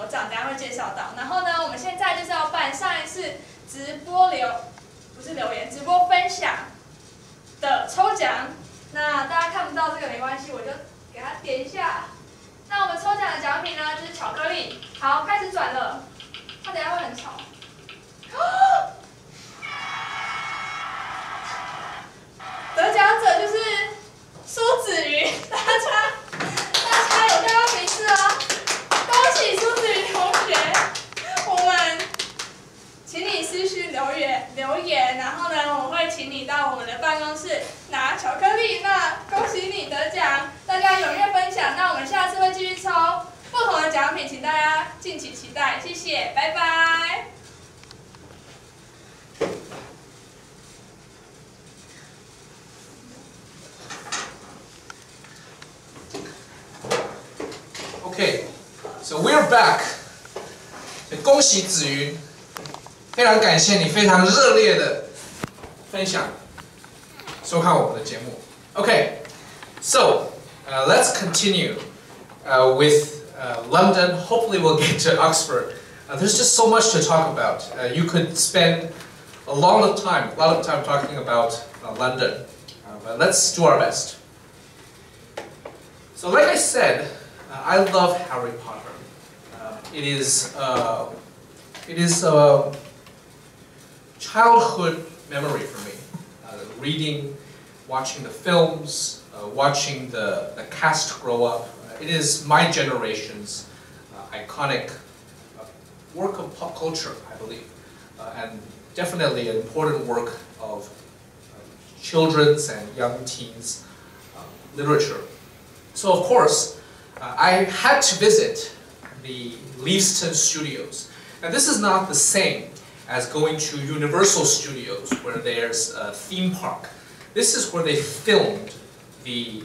魔杖，等下会介绍到。然后呢，我们现在就是要办上一次直播直播分享的抽奖。那大家看不到这个没关系，我就给它点一下。那我们抽奖的奖品呢，就是巧克力。好，开始转了，它等下会很吵。得奖者就是苏子瑜，大家有看到名字哦，恭喜苏子瑜同学，我们请你私讯留言，然后呢，我们会请你到我们的办公室拿巧克力。那恭喜你得奖，大家踊跃分享。那我们下次会继续抽不同的奖品，请大家敬请期待，谢谢，拜拜。Okay, so we're back. 恭喜子云，非常感谢你非常热烈的分享，收看我们的节目。Okay, so let's continue with London. Hopefully, we'll get to Oxford. There's just so much to talk about. You could spend a lot of time talking about London, but let's do our best. So, like I said. I love Harry Potter. It is a childhood memory for me. Reading, watching the films, watching the cast grow up. It is my generation's iconic work of pop culture, I believe, and definitely an important work of children's and young teens literature. So, of course, I had to visit the Leavesden Studios. Now this is not the same as going to Universal Studios where there's a theme park. This is where they filmed the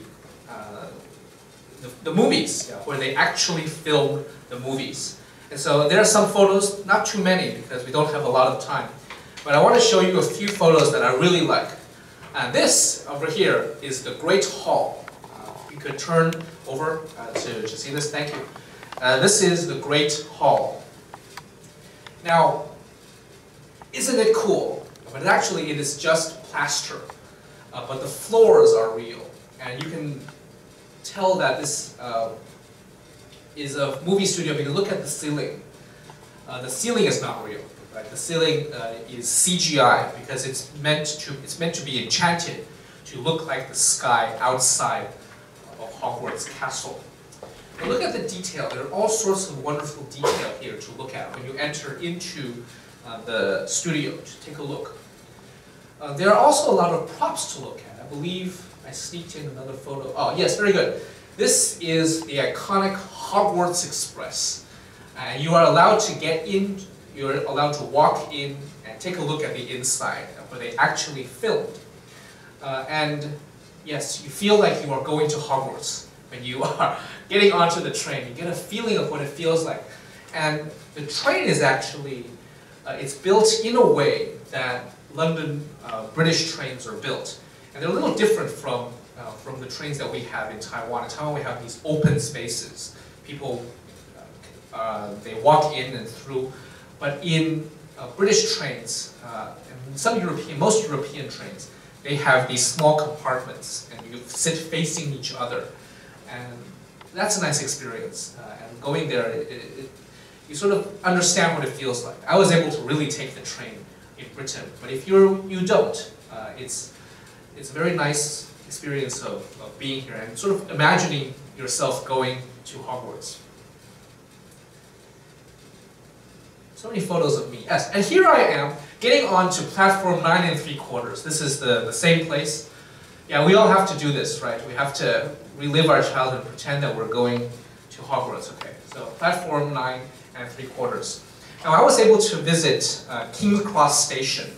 movies, where they actually filmed the movies. And so there are some photos, not too many because we don't have a lot of time. But I want to show you a few photos that I really like. And this over here is the Great Hall. You could turn over to see this, thank you. This is the Great Hall. Now, isn't it cool? But actually it is just plaster, but the floors are real. And you can tell that this is a movie studio because look at the ceiling. The ceiling is not real, right? The ceiling is CGI because it's meant to be enchanted to look like the sky outside of Hogwarts Castle. But look at the detail. There are all sorts of wonderful detail here to look at when you enter into the studio to take a look. There are also a lot of props to look at. I believe I sneaked in another photo. Oh yes, very good. This is the iconic Hogwarts Express. You are allowed to get in, you're allowed to walk in and take a look at the inside where they actually filmed. And yes, you feel like you are going to Hogwarts when you are getting onto the train. You get a feeling of what it feels like. And the train is actually, it's built in a way that London British trains are built. And they're a little different from the trains that we have in Taiwan. In Taiwan we have these open spaces. People, they walk in and through. But in British trains, and most European trains, they have these small compartments and you sit facing each other. And that's a nice experience. And going there, you sort of understand what it feels like. I was able to really take the train in Britain, but if you don't, it's a very nice experience of being here and sort of imagining yourself going to Hogwarts. So many photos of me. Yes, and here I am getting onto platform 9 3/4. This is the same place. Yeah, we all have to do this, right? We have to relive our childhood and pretend that we're going to Hogwarts. Okay, so platform 9 3/4. Now I was able to visit King's Cross Station.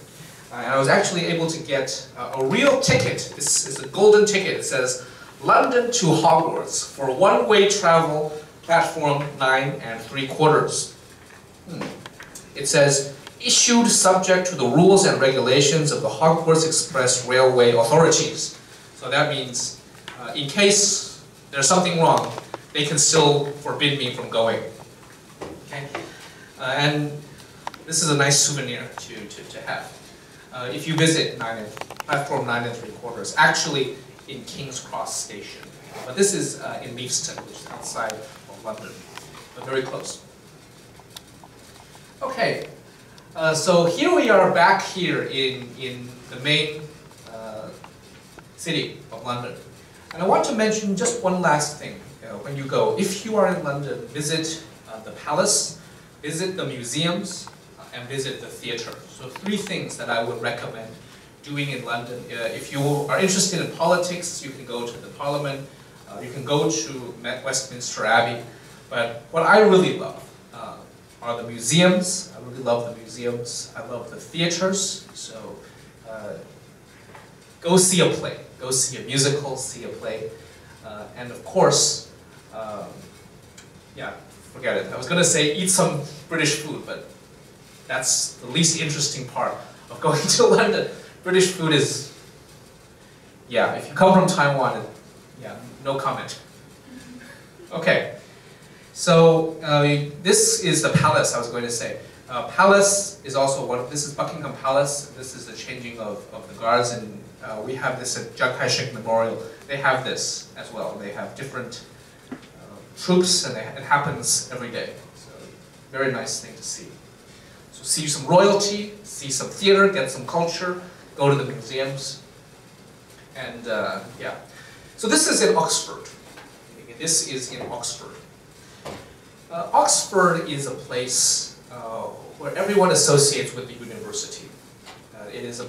And I was actually able to get a real ticket. This is a golden ticket. It says, London to Hogwarts for one-way travel, platform 9 3/4. It says, issued subject to the rules and regulations of the Hogwarts Express Railway authorities. So that means, in case there's something wrong, they can still forbid me from going. Okay, and this is a nice souvenir to have. If you visit platform 9 3/4, actually in King's Cross Station. But this is in Leaveston, which is outside of London, but very close. Okay, so here we are back here in the main city of London. And I want to mention just one last thing. When you go, if you are in London, visit the palace, visit the museums, and visit the theatre. So 3 things that I would recommend doing in London. If you are interested in politics, you can go to the Parliament, you can go to Westminster Abbey. But what I really love are the museums. I really love the museums. I love the theatres. So go see a play. Go see a musical, see a play. And of course, yeah, forget it. I was going to say eat some British food, but that's the least interesting part of going to London. British food is, yeah, if you come from Taiwan, yeah, no comment. Okay, so this is the palace I was going to say. Palace is also this is Buckingham Palace. This is the changing of the guards, and we have this at Chiang Kai-shek Memorial. They have this as well. They have different troops, and it happens every day. So very nice thing to see. So see some royalty, see some theater, get some culture, go to the museums, and yeah. So this is in Oxford. This is in Oxford. Oxford is a place where everyone associates with the university. It is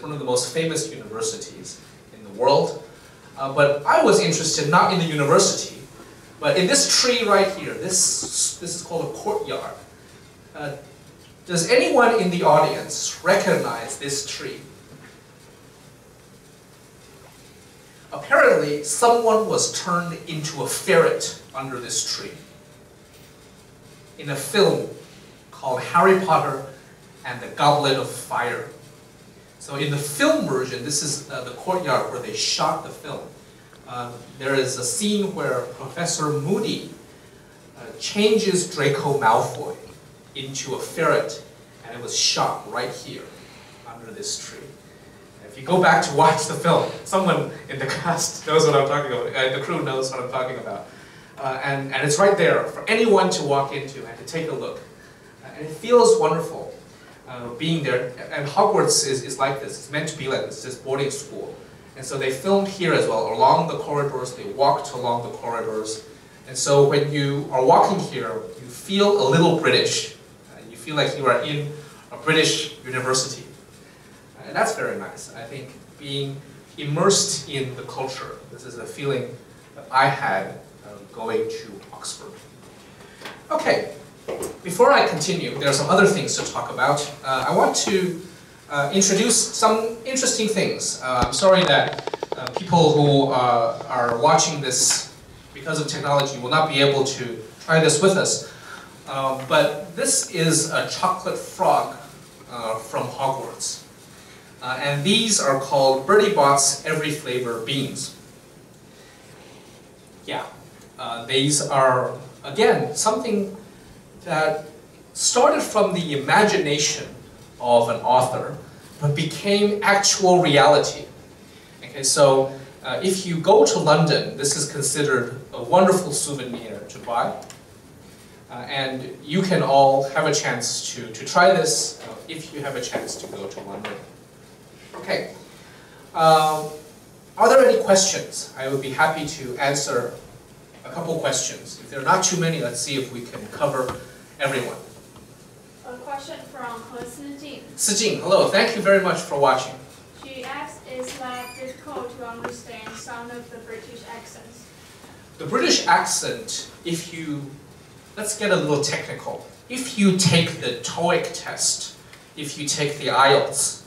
one of the most famous universities in the world. But I was interested not in the university, but in this tree right here. This is called a courtyard. Does anyone in the audience recognize this tree? Apparently, someone was turned into a ferret under this tree in a film called Harry Potter and the Goblet of Fire. So in the film version, this is the courtyard where they shot the film. There is a scene where Professor Moody changes Draco Malfoy into a ferret, and it was shot right here under this tree. If you go back to watch the film, someone in the cast knows what I'm talking about, the crew knows what I'm talking about. And it's right there for anyone to walk into and to take a look. And it feels wonderful being there. And Hogwarts is like this. It's meant to be like this. It's boarding school. And so they filmed here as well, along the corridors. They walked along the corridors. And so when you are walking here, you feel a little British. You feel like you are in a British university. And that's very nice. I think being immersed in the culture, this is a feeling that I had going to Oxford. Okay, before I continue, there are some other things to talk about. I want to introduce some interesting things. I'm sorry that people who are watching this because of technology will not be able to try this with us. But this is a chocolate frog from Hogwarts. And these are called Bertie Bott's Every Flavor Beans. Yeah, these are, again, something that started from the imagination of an author, but became actual reality. Okay, so if you go to London, this is considered a wonderful souvenir to buy. And you can all have a chance to try this if you have a chance to go to London. Okay. Are there any questions? I would be happy to answer a couple questions. If there are not too many, let's see if we can cover everyone. A question from Sijing. Sijing, hello. Thank you very much for watching. She asks, is that difficult to understand some of the British accents? The British accent, if you, let's get a little technical. If you take the TOEIC test, if you take the IELTS,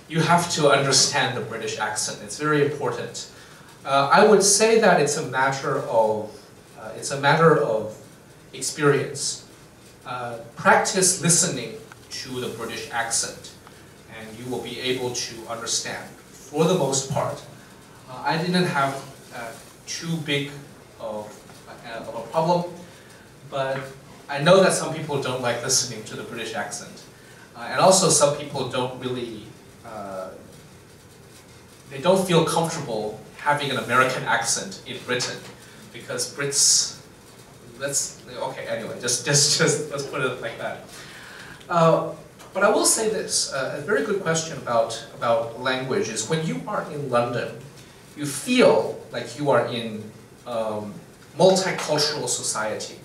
you have to understand the British accent. It's very important. I would say that it's a matter of experience. Practice listening to the British accent, and you will be able to understand. For the most part, I didn't have too big of a problem, but I know that some people don't like listening to the British accent. And also some people don't really, they don't feel comfortable having an American accent in Britain because Brits, okay, anyway, just let's put it like that. But I will say this, a very good question about language is when you are in London, you feel like you are in multicultural society.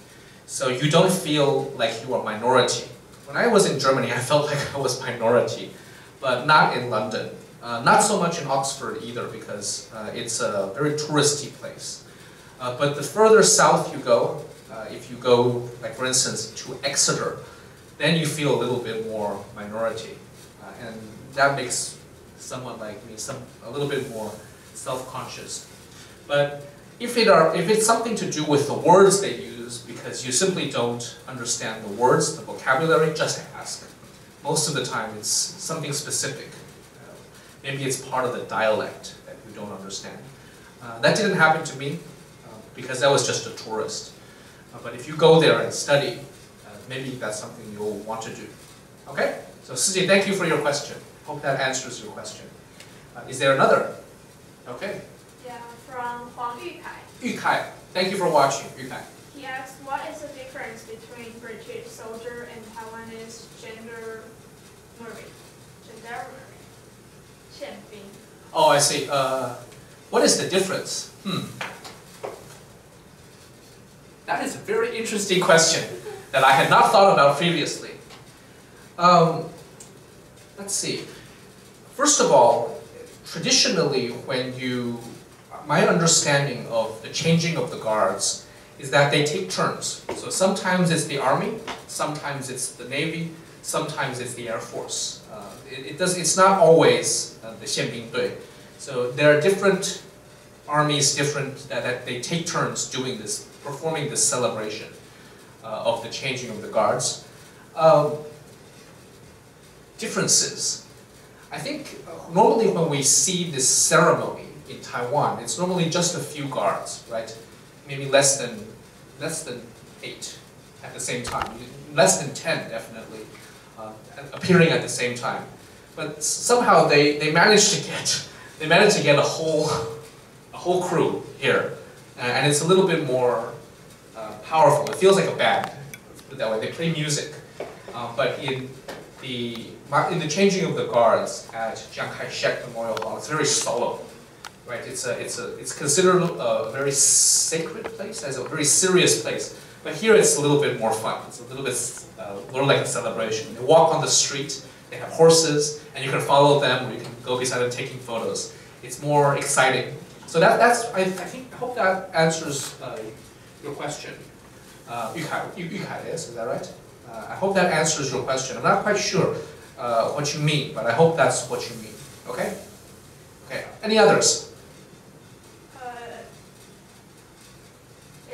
So you don't feel like you are minority. When I was in Germany, I felt like I was minority, but not in London. Not so much in Oxford either, because it's a very touristy place. But the further south you go, if you go, like for instance, to Exeter, then you feel a little bit more minority. And that makes someone like me a little bit more self-conscious. But if it's something to do with the words they use, because you simply don't understand the words, the vocabulary, just ask. Most of the time it's something specific. Maybe it's part of the dialect that you don't understand. That didn't happen to me because I was just a tourist. But if you go there and study, maybe that's something you'll want to do. Okay? So Siji, thank you for your question. Hope that answers your question. Is there another? Okay. Yeah, from Huang Yukai. Yukai, thank you for watching, Yukai. He asks, what is the difference between British soldier and Taiwanese gendarmerie? Oh, I see. What is the difference? That is a very interesting question that I had not thought about previously. Let's see. First of all, traditionally, my understanding of the changing of the guards is that they take turns. So sometimes it's the army, sometimes it's the navy, sometimes it's the air force. It's not always the 宪兵队. So there are different armies, that they take turns doing this, performing this celebration of the changing of the guards. Differences. I think normally when we see this ceremony in Taiwan, it's normally just a few guards, right? Maybe less than 8 at the same time. Less than 10, definitely, appearing at the same time. But somehow they managed to get a whole crew here, and it's a little bit more powerful. It feels like a band. Let's put it that way. They play music, but in the changing of the guards at Chiang Kai-shek Memorial Hall, it's very solemn, right? It's considered a very sacred place, as a very serious place. But here it's a little bit more fun. It's a little bit more like a celebration. They walk on the street. They have horses, and you can follow them, or you can go beside them taking photos. It's more exciting. So I hope that answers your question. Yukai, is that right? I hope that answers your question. I'm not quite sure what you mean, but I hope that's what you mean. Okay? Okay. Any others?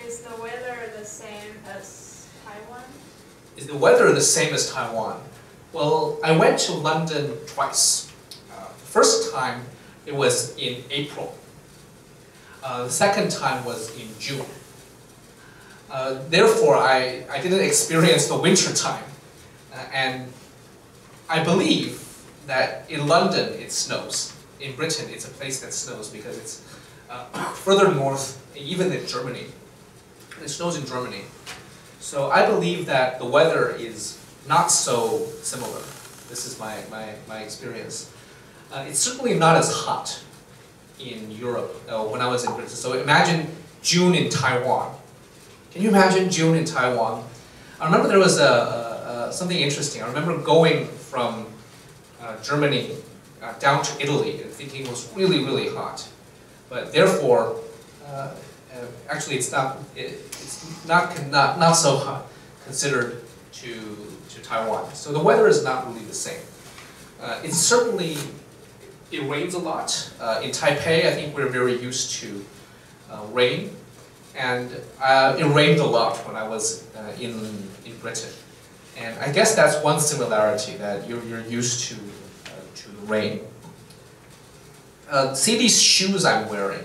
Is the weather the same as Taiwan? Is the weather the same as Taiwan? Well, I went to London twice. The first time, it was in April. The second time was in June. Therefore, I didn't experience the winter time. And I believe that in London it snows. In Britain, it's a place that snows because it's further north, even in Germany. It snows in Germany. So I believe that the weather is not so similar. This is my experience. It's certainly not as hot in Europe when I was in Britain. So imagine June in Taiwan. Can you imagine June in Taiwan? I remember there was something interesting. I remember going from Germany down to Italy and thinking it was really, really hot. But therefore, actually it's not so hot considered to Taiwan. So the weather is not really the same. It rains a lot. In Taipei, I think we're very used to rain. And it rained a lot when I was in Britain. And I guess that's one similarity, that you're used to the rain. See these shoes I'm wearing?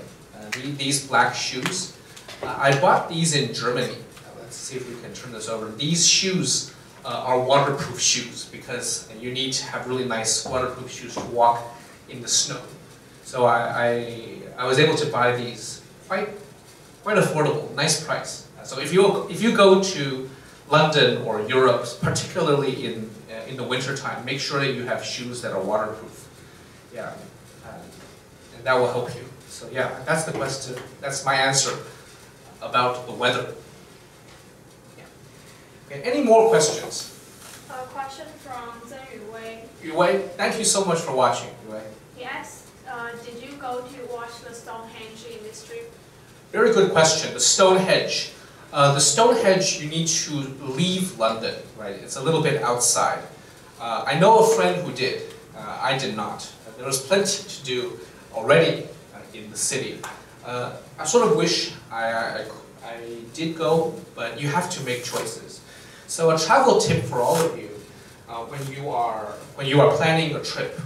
These black shoes? I bought these in Germany. let's see if we can turn this over. These shoes are waterproof shoes because you need to have really nice waterproof shoes to walk in the snow. So I was able to buy these quite affordable, nice price. So if you go to London or Europe, particularly in the winter time, make sure that you have shoes that are waterproof. Yeah, and that will help you. So yeah, that's the question. That's my answer about the weather. Yeah. Okay, any more questions? A question from Zhen Yuwei. Yuwei, thank you so much for watching, Yuwei. He asks, did you go to watch the Stonehenge in this trip? Very good question. The Stonehenge. The Stonehenge, you need to leave London, right? It's a little bit outside. I know a friend who did. I did not. There was plenty to do already in the city. I sort of wish I did go, but you have to make choices. So a travel tip for all of you, when you are planning a trip,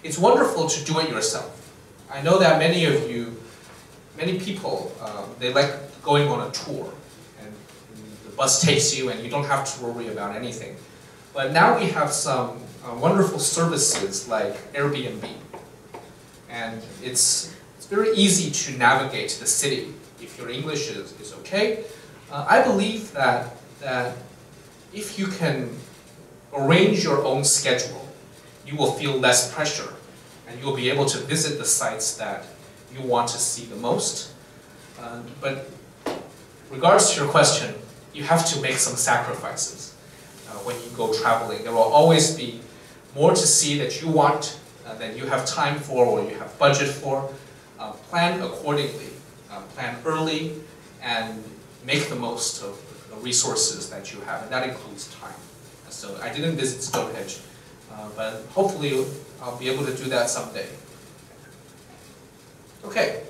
it's wonderful to do it yourself. I know that many people, they like going on a tour, and the bus takes you and you don't have to worry about anything. But now we have some wonderful services like Airbnb, and it's very easy to navigate the city if your English is okay. I believe that if you can arrange your own schedule, you will feel less pressure, and you will be able to visit the sites that you want to see the most. But regards to your question, you have to make some sacrifices when you go traveling. There will always be more to see that you want, that you have time for, or you have budget for. Plan accordingly, plan early, and make the most of the resources that you have, and that includes time. So I didn't visit Stonehenge, but hopefully I'll be able to do that someday. Okay.